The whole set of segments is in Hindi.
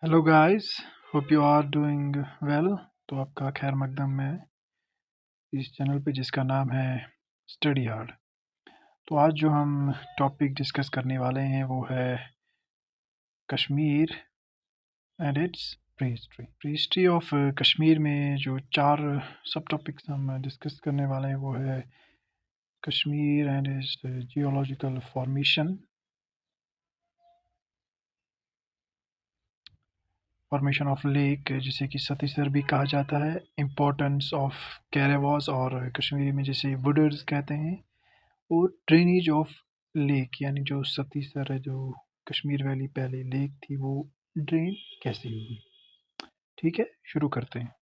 Hello guys, hope you are doing well. तो आपका खैर मकदम है इस चैनल पे जिसका नाम है स्टडी हार्ड। तो आज जो हम टॉपिक डिस्कस करने वाले हैं वो है Kashmir and it's pre history of Kashmir में जो चार सब टॉपिक्स हम डिस्कस करने वाले हैं वो है Kashmir and it's geological formation of lake जिसे कि सतीसर भी कहा जाता है, इम्पोर्टेंस ऑफ कैरेवास और कश्मीरी में जिसे वुडर्स कहते हैं, और ड्रेनेज ऑफ लेक यानी जो सतीसर है, जो कश्मीर वैली पहले लेक थी, वो ड्रेन कैसे हुई। ठीक है, शुरू करते हैं।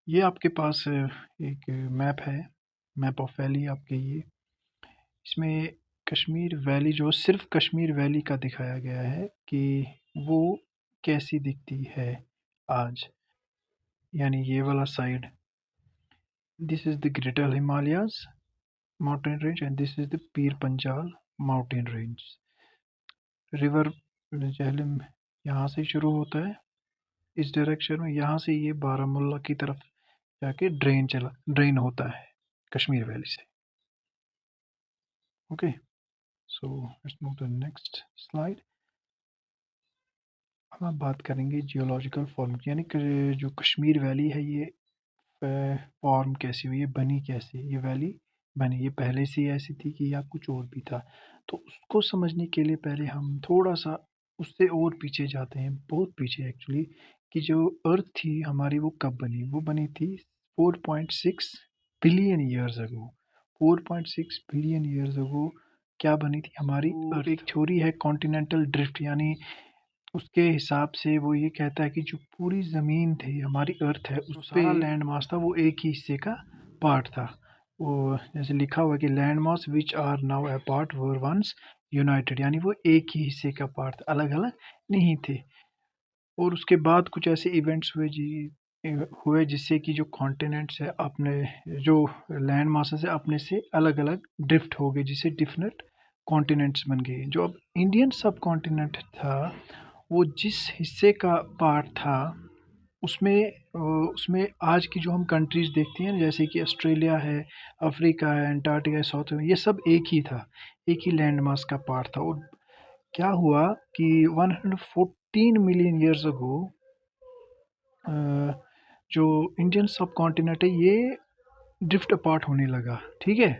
ये आपके पास एक मैप है, मैप ऑफ वैली आपके ये। इसमें कश्मीर वैली, जो सिर्फ कश्मीर वैली का दिखाया गया है कि वो कैसी दिखती है आज, यानी ये वाला side. This is the Greater Himalayas mountain range and this is the Pir Panjal mountain range. River Jhelum यहाँ से शुरू होता है इस डायरेक्शन में, यहाँ से ये बारामूला की तरफ जाके ड्रेन होता है कश्मीर वैली से। Okay, so let's move to next slide. अब हम बात करेंगे जियोलॉजिकल फॉर्म, यानी कि जो कश्मीर वैली है ये फॉर्म कैसी हुई है, बनी कैसे ये वैली बनी। ये पहले से ही ऐसी थी कि या कुछ और भी था? तो उसको समझने के लिए पहले हम थोड़ा सा उससे और पीछे जाते हैं, बहुत पीछे एक्चुअली, कि जो अर्थ थी हमारी वो कब बनी। वो बनी थी 4.6 billion years ago. 4.6 billion years ago क्या बनी थी हमारी अर्थ। एक थ्योरी है कॉन्टिनेंटल ड्रिफ्ट, यानी उसके हिसाब से वो ये कहता है कि जो पूरी ज़मीन थी हमारी अर्थ है, उस सारा लैंड मास था वो एक ही हिस्से का पार्ट था। वो जैसे लिखा हुआ है कि land mass which are now apart were once united, यानी वो एक ही हिस्से का पार्ट था, अलग अलग नहीं थे। और उसके बाद कुछ ऐसे इवेंट्स हुए जिससे कि जो कॉन्टिनेंट्स है अपने, जो लैंड मासेस है अपने से अलग अलग ड्रिफ्ट हो गए, जिससे डिफरेंट कॉन्टिनेंट्स बन गए। जो अब इंडियन सब कॉन्टिनेंट था वो जिस हिस्से का पार्ट था उसमें आज की जो हम कंट्रीज देखते हैं, जैसे कि ऑस्ट्रेलिया है, अफ्रीका है, अंटार्कटिका है, साउथ में, ये सब एक ही था, एक ही लैंड मास का पार्ट था। और क्या हुआ कि 114 मिलियन ईयर्स अगो जो इंडियन सब कॉन्टिनेंट है ये ड्रिफ्ट अपार्ट होने लगा। ठीक है,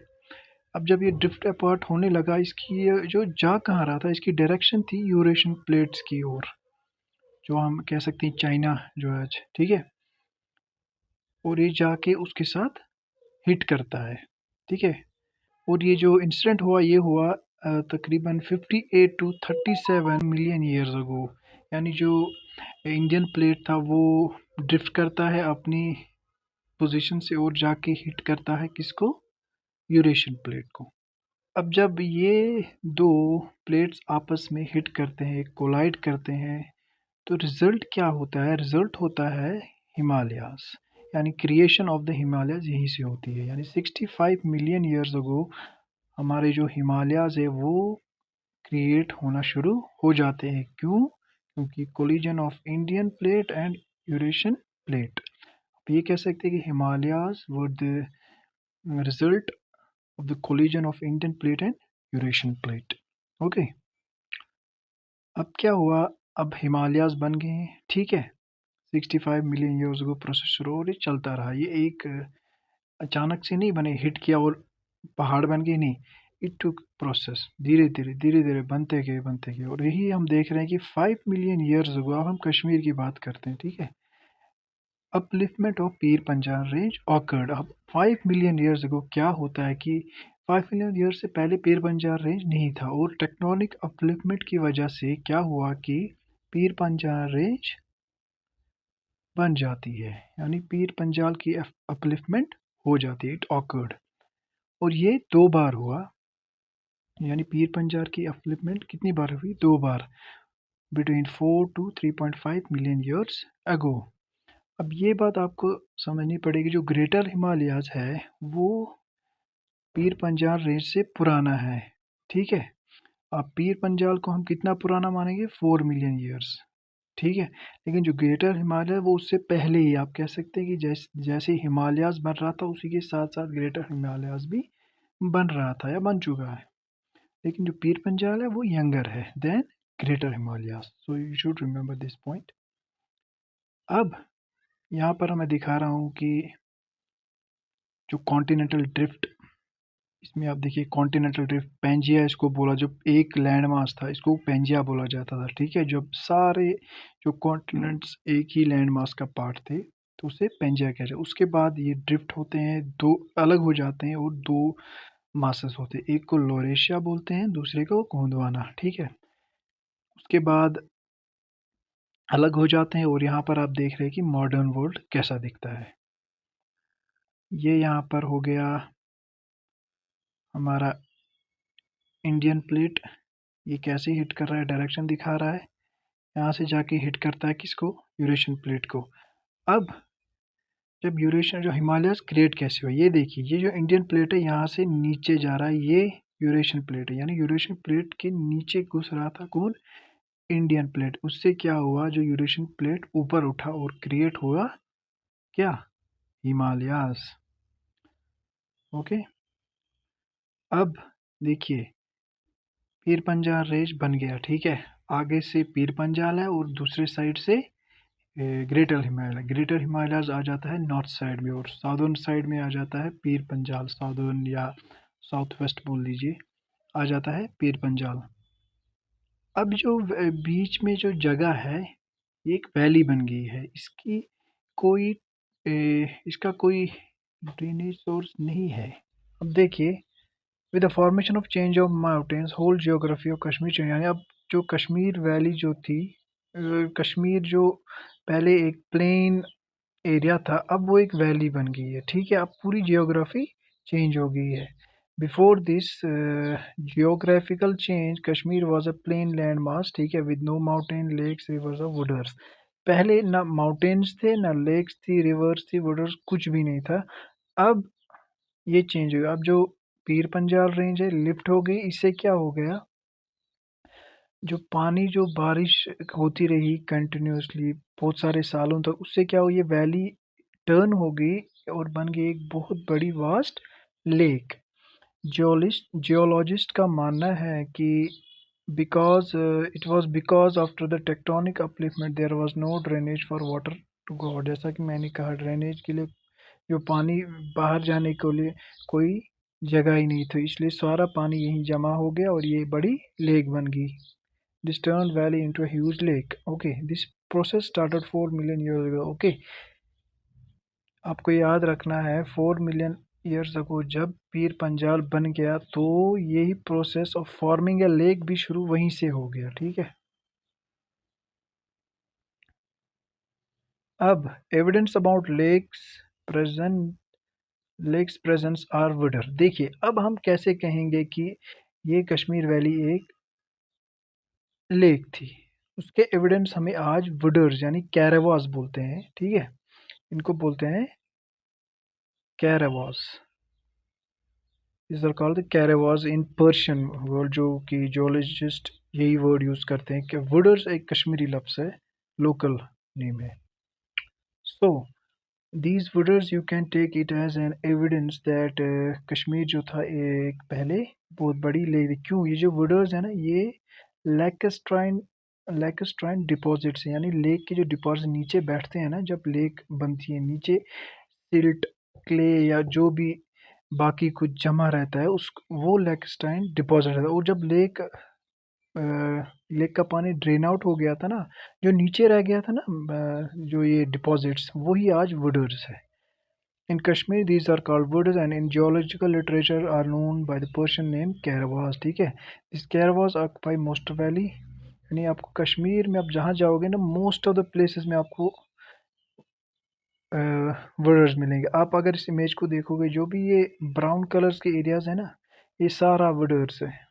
अब जब ये ड्रिफ्ट अपार्ट होने लगा, इसकी ये जो जा कहाँ रहा था, इसकी डायरेक्शन थी यूरेशियन प्लेट्स की ओर, जो हम कह सकते हैं चाइना जो है आज। ठीक है, और ये जाके उसके साथ हिट करता है। ठीक है, और ये जो इंसिडेंट हुआ ये हुआ तकरीबन 58 टू 37 मिलियन ईयर्स अगो। यानी जो इंडियन प्लेट था वो ड्रिफ्ट करता है अपनी पोजीशन से और जाके हिट करता है किसको, यूरेशियन प्लेट को। अब जब ये दो प्लेट्स आपस में हिट करते हैं, कोलाइड करते हैं, तो रिजल्ट क्या होता है? रिजल्ट होता है हिमालयास, यानी क्रिएशन ऑफ द हिमालयाज यहीं से होती है। यानी 65 मिलियन ईयर्स अगो हमारे जो हिमालयाज है वो क्रिएट होना शुरू हो जाते हैं। क्यों? क्योंकि collision of Indian plate and Eurasian plate. आप ये कह सकते हैं कि Himalayas were the result of the collision of Indian plate and Eurasian plate. Okay, अब क्या हुआ, अब हिमालयाज बन गए हैं। ठीक है, 65 मिलियन ईयर्स को प्रोसेस शुरू और ये चलता रहा। ये एक अचानक से नहीं बने, हिट किया और पहाड़ बन गए, नहीं। इट टुक प्रोसेस, धीरे धीरे बनते गए। और यही हम देख रहे हैं कि 5 मिलियन ईयर्स अगो, अब हम कश्मीर की बात करते हैं। ठीक है, upliftment of Pir Panjal range awkward. अब 5 मिलियन ईयर्स अगो क्या होता है कि 5 मिलियन ईयर्स से पहले पीर पंजाल रेंज नहीं था, और टेक्टोनिक अपलिफ्टमेंट की वजह से क्या हुआ कि पीर पंजाल रेंज बन जाती है, यानी पीर पंजाल की अपलिफ्टमेंट हो जाती है, इट ऑकर्ड। और ये 2 बार हुआ, यानी पीर पंजाल की अपलिफ्टमेंट कितनी बार हुई? 2 बार, between 4 to 3.5 million years ago. अब ये बात आपको समझनी पड़ेगी, जो ग्रेटर हिमालयाज है वो पीर पंजाल रेंज से पुराना है। ठीक है, अब पीर पंजाल को हम कितना पुराना मानेंगे, 4 मिलियन ईयर्स, ठीक है। लेकिन जो ग्रेटर हिमालय है वो उससे पहले ही, आप कह सकते हैं कि जैसे हिमालयाज बन रहा था उसी के साथ साथ ग्रेटर हिमालयाज भी बन रहा था या बन चुका है। लेकिन जो पीर पंजाल है वो यंगर है then greater Himalayas, so you should remember this point. अब यहाँ पर मैं दिखा रहा हूँ कि जो कॉन्टिनेंटल ड्रिफ्ट, इसमें आप देखिए कॉन्टिनेंटल ड्रिफ्ट पेंजिया इसको बोला, जो एक लैंड मास था इसको पेंजिया बोला जाता था, ठीक है। जब सारे जो कॉन्टिनेंट्स एक ही लैंड मास का पार्ट थे तो उसे पेंजिया कहते हैं। उसके बाद ये ड्रिफ्ट होते हैं, दो अलग हो जाते हैं और दो मासेस होते हैं, एक को लोरेशिया बोलते हैं, दूसरे को गोंडवाना, ठीक है। उसके बाद अलग हो जाते हैं और यहाँ पर आप देख रहे हैं कि मॉडर्न वर्ल्ड कैसा दिखता है। ये यहाँ पर हो गया हमारा इंडियन प्लेट, ये कैसे हिट कर रहा है, डायरेक्शन दिखा रहा है, यहाँ से जाके हिट करता है किसको, यूरेशियन प्लेट को। अब जब यूरेशियन जो हिमालयस क्रिएट कैसे हुआ, ये देखिए, ये जो इंडियन प्लेट है यहाँ से नीचे जा रहा है, ये यूरेशियन प्लेट है, यानी यूरेशियन प्लेट के नीचे घुस रहा था कौन, इंडियन प्लेट। उससे क्या हुआ, जो यूरेशियन प्लेट ऊपर उठा और क्रिएट हुआ क्या, हिमालयास। ओके, अब देखिए पीर पंजाल रेंज बन गया, ठीक है। आगे से पीर पंजाल है और दूसरे साइड से ग्रेटर हिमालय, ग्रेटर हिमालयाज आ जाता है नॉर्थ साइड में और साउदर्न साइड में आ जाता है पीर पंजाल, साउदर्न या साउथ वेस्ट बोल लीजिए, आ जाता है पीर पंजाल। अब जो बीच में जो जगह है ये एक वैली बन गई है, इसकी कोई इसका कोई ड्रेनेज सोर्स नहीं है। अब देखिए, with the formation of change of mountains whole geography of Kashmir change, यानी अब जो कश्मीर वैली जो थी, कश्मीर जो पहले एक प्लेन एरिया था अब वो एक वैली बन गई है, ठीक है। अब पूरी जियोग्राफी चेंज हो गई है। Before this geographical change Kashmir was a plain land mass, ठीक है, with no mountain lakes rivers और वुडर्स। पहले ना माउंटेन्स थे ना लेक्स थी रिवर्स थी वुडर्स, कुछ भी नहीं था। अब ये चेंज हो गया, अब जो पीर पंजाल रेंज है लिफ्ट हो गई, इससे क्या हो गया, जो पानी जो बारिश होती रही कंटिन्यूसली बहुत सारे सालों तक, उससे क्या हुआ, ये वैली टर्न हो गई और बन गई एक बहुत बड़ी वास्ट लेक। जियोलॉजिस्ट का मानना है कि because it was because after the tectonic upliftment there was no drainage for water to go, जैसा कि मैंने कहा ड्रेनेज के लिए जो पानी बाहर जाने के लिए कोई जगह ही नहीं थी, इसलिए सारा पानी यहीं जमा हो गया और ये बड़ी लेक बन गई। This turned valley into a huge lake. Okay, this process started 4 million years ago. Okay, आपको याद रखना है 4 मिलियन ईयर्स अगो जब पीर पंजाल बन गया तो यही process of forming a lake भी शुरू वहीं से हो गया, ठीक है। अब evidence about lakes presence are wudar, देखिए अब हम कैसे कहेंगे कि ये कश्मीर वैली एक लेक थी। उसके एविडेंस हमें आज वुडर्स यानी कैरावास बोलते हैं, ठीक है, इनको बोलते हैं karewas. These are called the karewas in Persian word, जो कि जियोलॉजिस्ट यही वर्ड यूज करते हैं कि वुडर्स एक कश्मीरी लफ्ज है, लोकल नेम है। सो these wooders you can take it as an evidence that Kashmir जो था एक पहले बहुत बड़ी लेक। क्यों, ये जो wooders है ना ये लैकस्ट्राइन लैकस्ट्राइन डिपॉजिट्स, यानी लेक के जो डिपॉजिट नीचे बैठते हैं ना जब लेक बनती है, नीचे सिल्ट क्ले या जो भी बाकी कुछ जमा रहता है उस वो लैकस्टाइन डिपॉजिट रहता है। और जब लेक का पानी ड्रेन आउट हो गया था ना, जो नीचे रह गया था ना जो ये डिपॉजिट्स, वही आज वुडर्स है। In Kashmir these are called wudars and in geological literature are known by the Persian name karewas, ठीक है। This karewas occupy most valley, यानी आपको कश्मीर में आप जहाँ जाओगे ना मोस्ट ऑफ द प्लेसेस में आपको वर्डर्स मिलेंगे। आप अगर इस इमेज को देखोगे जो भी ये ब्राउन कलर्स के एरियाज है ना ये सारा वर्डर्स है।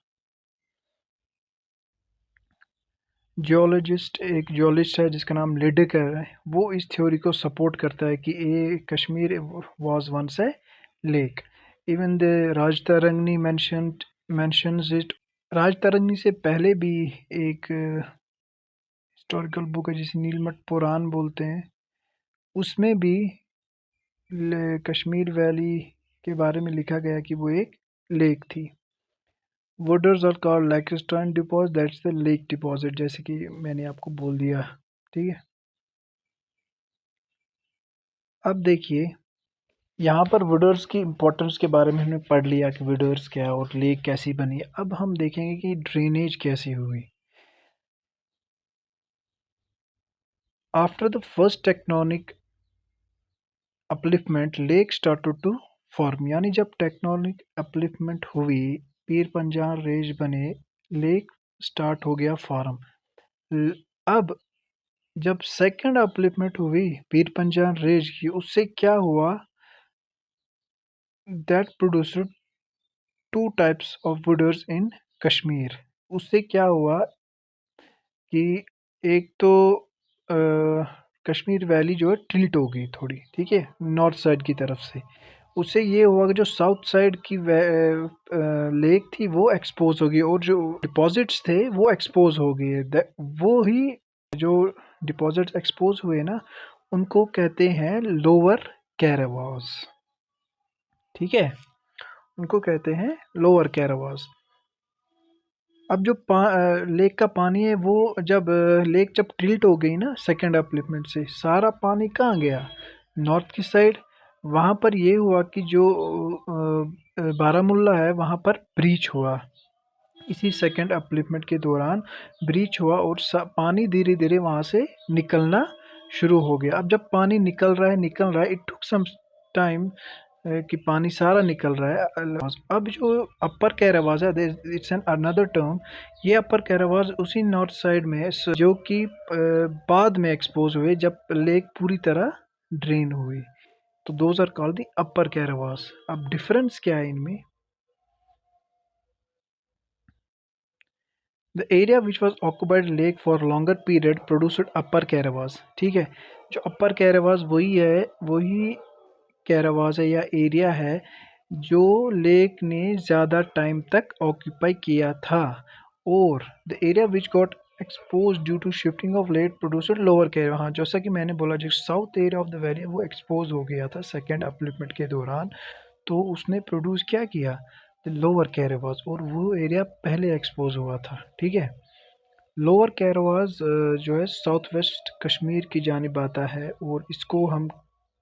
एक जियोलॉजिस्ट है जिसका नाम लिडेकर है, वो इस थ्योरी को सपोर्ट करता है कि ये Kashmir was once a lake. Even the Rajatarangini mentions it Rajatarangini से पहले भी एक हिस्टोरिकल बुक है जिसे नीलमठ पुराण बोलते हैं, उसमें भी कश्मीर वैली के बारे में लिखा गया कि वो एक लेक थी। Wudars are called lacustrine deposit, that's the lake deposit, जैसे कि मैंने आपको बोल दिया। ठीक है, अब देखिए यहाँ पर वुडर्स की इम्पोर्टेंस के बारे में हमने पढ़ लिया कि वुडर्स क्या है और लेक कैसी बनी। अब हम देखेंगे कि ड्रेनेज कैसी हुई। After the first tectonic upliftment lake started to form, यानी जब टेक्टोनिक अपलिफ्टमेंट हुई, पीर पंजाल रेंज बने, लेक स्टार्ट हो गया फॉर्म। अब जब सेकंड अपलिफ्टमेंट हुई पीर पंजाल रेंज की, उससे क्या हुआ, that produced two types of wudars in Kashmir. उससे क्या हुआ कि एक तो कश्मीर वैली जो है टिल्ट हो गई थोड़ी, ठीक है, नॉर्थ साइड की तरफ से। उससे ये हुआ कि जो साउथ साइड की लेक थी वो एक्सपोज हो गई और जो डिपॉजिट्स थे वो एक्सपोज हो गए। वो ही जो डिपॉजिट्स एक्सपोज हुए ना, उनको कहते हैं लोअर कैरावास। ठीक है, उनको कहते हैं लोअर कैरावास। अब जो लेक का पानी है वो जब लेक जब टिल्ट हो गई ना सेकेंड अपलिफ्टमेंट से, सारा पानी कहाँ गया, नॉर्थ की साइड। वहाँ पर ये हुआ कि जो बारामुल्ला है वहाँ पर ब्रीच हुआ, इसी सेकेंड अपलिफ्टमेंट के दौरान ब्रीच हुआ और पानी धीरे धीरे वहाँ से निकलना शुरू हो गया। अब जब पानी निकल रहा है, इट टुक सम टाइम कि पानी सारा निकल रहा है। अब जो अपर कैरावास है, इट्स एन अनदर टर्म, ये अपर कैरावास उसी नॉर्थ साइड में है जो कि बाद में एक्सपोज हुए जब लेक पूरी तरह ड्रेन हुई। तो those are called the upper karewas. अब डिफरेंस क्या है इनमें, the area which was occupied lake for longer period produced upper karewas. ठीक है, जो अपर कैरावास वही कैरावास है या एरिया है जो लेक ने ज़्यादा टाइम तक ऑक्यूपाई किया था। और the area which got expose due to shifting of lake producer lower karewa, हाँ जैसा कि मैंने बोला, जो south area of the valley वो एक्सपोज हो गया था सेकेंड अपलिफ्टमेंट के दौरान, तो उसने प्रोड्यूस क्या किया, द लोअर कैरावास, और वो एरिया पहले एक्सपोज हुआ था। ठीक है, लोअर कैरावास जो है साउथ वेस्ट कश्मीर की जानिब आता है और इसको हम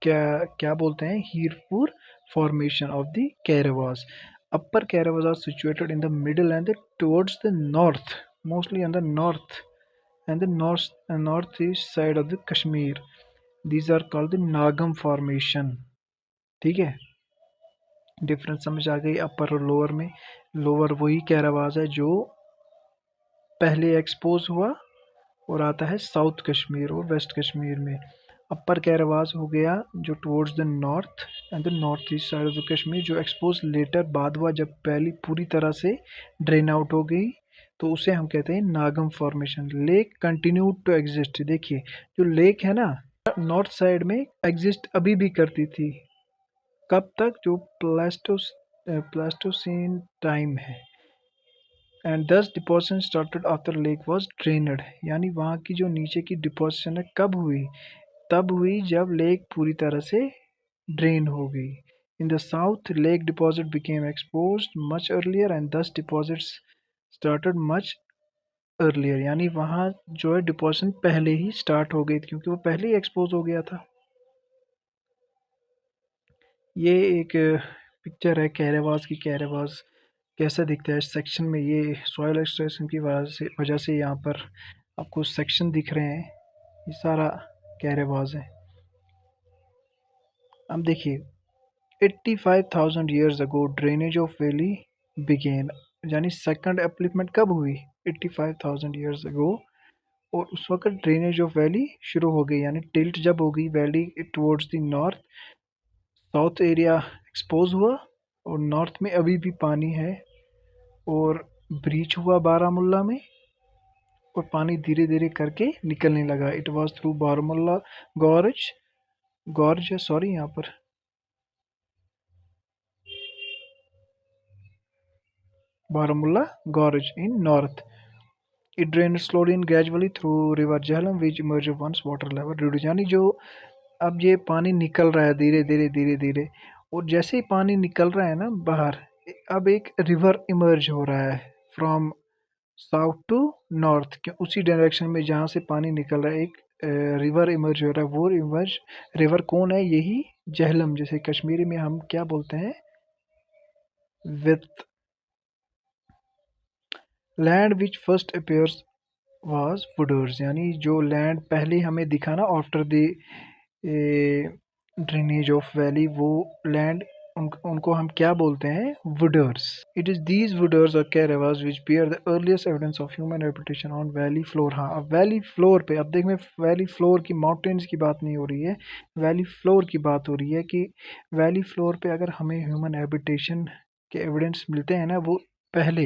क्या क्या बोलते हैं, Hirpur formation of the karewas. Upper karewas are situated in the middle and towards the north, mostly on the north and the north east side of the Kashmir. These are called the Nagam formation. ठीक है, डिफरेंस समझ आ गई अपर और लोअर में। लोअर वही कैरावास है जो पहले एक्सपोज हुआ और आता है साउथ कश्मीर और वेस्ट कश्मीर में। अपर कैरावास हो गया जो towards the north and the north east side of the Kashmir, जो एक्सपोज लेटर बाद हुआ जब पहली पूरी तरह से ड्रेन आउट हो गई, तो उसे हम कहते हैं Nagam formation. Lake continue to exist, देखिए जो लेक है ना नॉर्थ साइड में एग्जिस्ट अभी भी करती थी, कब तक, जो प्लास्टोसीन टाइम है। And thus deposition started after lake was drained, यानी वहाँ की जो नीचे की डिपोजिशन है कब हुई, तब हुई जब लेक पूरी तरह से ड्रेन हो गई। In the south lake deposit became expose much earlier and दस डिपॉजिट्स स्टार्टेड मच अर्लियर, यानी वहाँ जो है डिपोजिशन पहले ही स्टार्ट हो गई थी क्योंकि वो पहले ही एक्सपोज हो गया था। ये एक पिक्चर है कैरावास की, कैरावास कैसा दिखता है इस सेक्शन में। ये सॉइल एक्सट्रैक्शन की वजह से यहाँ पर आपको सेक्शन दिख रहे हैं, ये सारा कैरावास है। अब देखिए 85,000 years ago drainage of valley began, यानी सेकंड अपलिफ्टमेंट कब हुई, 85,000 ईयर्स अगो, और उस वक्त ड्रेनेज ऑफ वैली शुरू हो गई, यानी टिल्ट जब हो गई valley towards the north, south area expose हुआ और नॉर्थ में अभी भी पानी है, और ब्रीच हुआ बारामुल्ला में और पानी धीरे धीरे करके निकलने लगा। It was through Baramulla gorge, gorge है सॉरी, यहाँ पर Baramulla Gorge in north. It drains slowly and gradually through river Jhelum, which emerges once water level reduces. यानी जो अब ये पानी निकल रहा है धीरे धीरे धीरे धीरे, और जैसे ही पानी निकल रहा है ना बाहर, अब एक रिवर इमर्ज हो रहा है फ्रॉम साउथ टू नॉर्थ, के उसी डायरेक्शन में जहाँ से पानी निकल रहा है एक रिवर इमर्ज हो रहा है। वो इमर्ज रिवर कौन है? यही झेलम, जिसे कश्मीरी में हम क्या बोलते हैं? With land which first appears was wudars, यानी जो लैंड पहले हमें दिखा ना after the drainage of valley, वो लैंड उनको हम क्या बोलते हैं? Wudars. It is these wudars और karewas which bear the earliest evidence of human habitation on valley floor. हाँ, अब वैली फ्लोर पे, अब देख में वैली फ्लोर की माउंटेन्स की बात नहीं हो रही है, वैली फ्लोर की बात हो रही है कि वैली फ्लोर पे अगर हमें ह्यूमन हैबिटेशन के एविडेंस मिलते हैं ना, वो पहले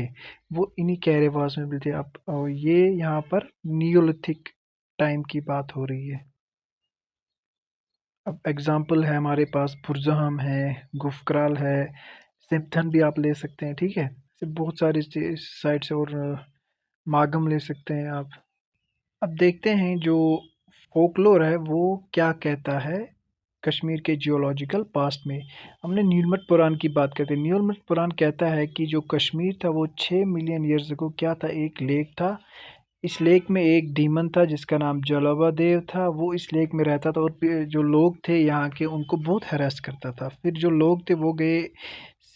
वो इन्हीं कैरेवास में मिलते हैं। अब ये यहाँ पर नियोलिथिक टाइम की बात हो रही है। अब एग्जाम्पल है हमारे पास पुरजहम है, गुफक्राल है, सिम्पथन भी आप ले सकते हैं, ठीक है। ऐसे बहुत सारे साइड से, और मागम ले सकते हैं आप। अब देखते हैं जो फोकलोर है वो क्या कहता है कश्मीर के जियोलॉजिकल पास्ट में। हमने नीलमत पुराण की बात करते हैं। नीलमत पुराण कहता है कि जो कश्मीर था वो 6 मिलियन ईयर्स को क्या था? एक लेक था। इस लेक में एक डीमन था जिसका नाम जलावादेव था। वो इस लेक में रहता था और जो लोग थे यहाँ के उनको बहुत हैरेस करता था। फिर जो लोग थे वो गए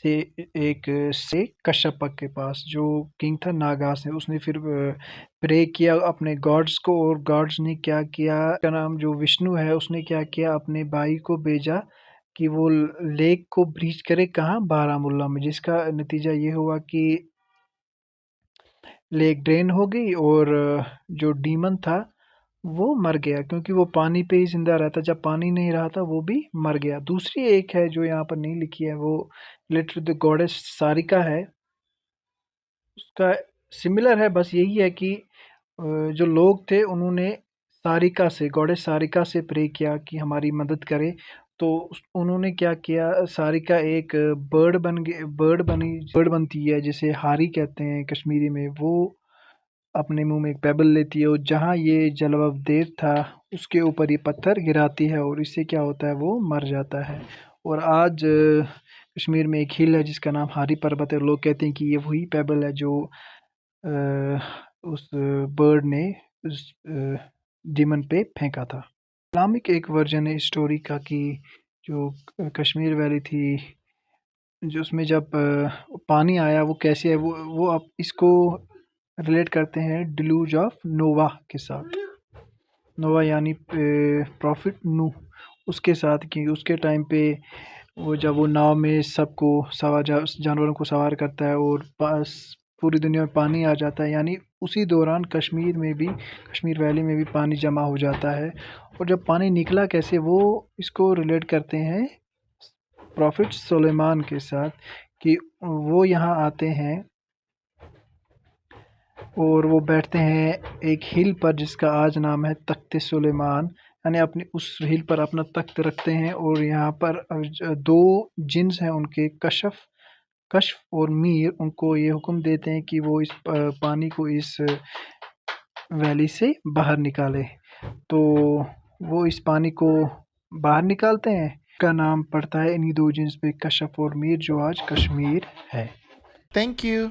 से एक से कश्यपक के पास, जो किंग था नागा से। उसने फिर प्रे किया अपने गॉड्स को, और गॉड्स ने क्या किया, का नाम जो विष्णु है, उसने क्या किया, अपने भाई को भेजा कि वो लेक को ब्रीच करे। कहाँ? बारामुल्ला में। जिसका नतीजा ये हुआ कि लेक ड्रेन हो गई और जो डीमन था वो मर गया, क्योंकि वो पानी पे ही जिंदा रहता। जब पानी नहीं रहा था वो भी मर गया। दूसरी एक है जो यहाँ पर नहीं लिखी है, वो रिलेटेड द गॉडेस सारिका है। उसका सिमिलर है, बस यही है कि जो लोग थे उन्होंने सारिका से, गॉडेस सारिका से प्रे किया कि हमारी मदद करे। तो उन्होंने क्या किया, सारिका एक बर्ड बन गई, बर्ड बनती है जिसे हारी कहते हैं कश्मीरी में। वो अपने मुंह में एक पेबल लेती है और जहाँ ये जलवादेव था उसके ऊपर ये पत्थर गिराती है, और इससे क्या होता है? वो मर जाता है। और आज कश्मीर में एक हिल है जिसका नाम हारी पर्वत है। लोग कहते हैं कि ये वही पेबल है जो उस बर्ड ने उस डीमन पे फेंका था। इस्लामिक एक वर्जन है इस स्टोरी का कि जो कश्मीर वैली थी, जो उसमें जब पानी आया वो कैसे है, वो आप इसको रिलेट करते हैं डिलूज ऑफ नोवा के साथ। नोवा यानी प्रॉफिट नूह, उसके साथ, कि उसके टाइम पे वो जब वो नाव में सबको सवार जानवरों को सवार करता है और पास पूरी दुनिया में पानी आ जाता है, यानी उसी दौरान कश्मीर में भी, कश्मीर वैली में भी पानी जमा हो जाता है। और जब पानी निकला कैसे, वो इसको रिलेट करते हैं प्रॉफिट सुलेमान के साथ, कि वो यहाँ आते हैं और वो बैठते हैं एक हिल पर जिसका आज नाम है तख्त सुलेमान, यानी अपनी उस हिल पर अपना तख्त रखते हैं। और यहाँ पर दो जिन्स हैं उनके, कश्फ और मीर, उनको ये हुक्म देते हैं कि वो इस पानी को इस वैली से बाहर निकाले। तो वो इस पानी को बाहर निकालते हैं। का नाम पड़ता है इन्हीं दो जिन्स पे, कश्फ और मीर, जो आज कश्मीर है। Thank you.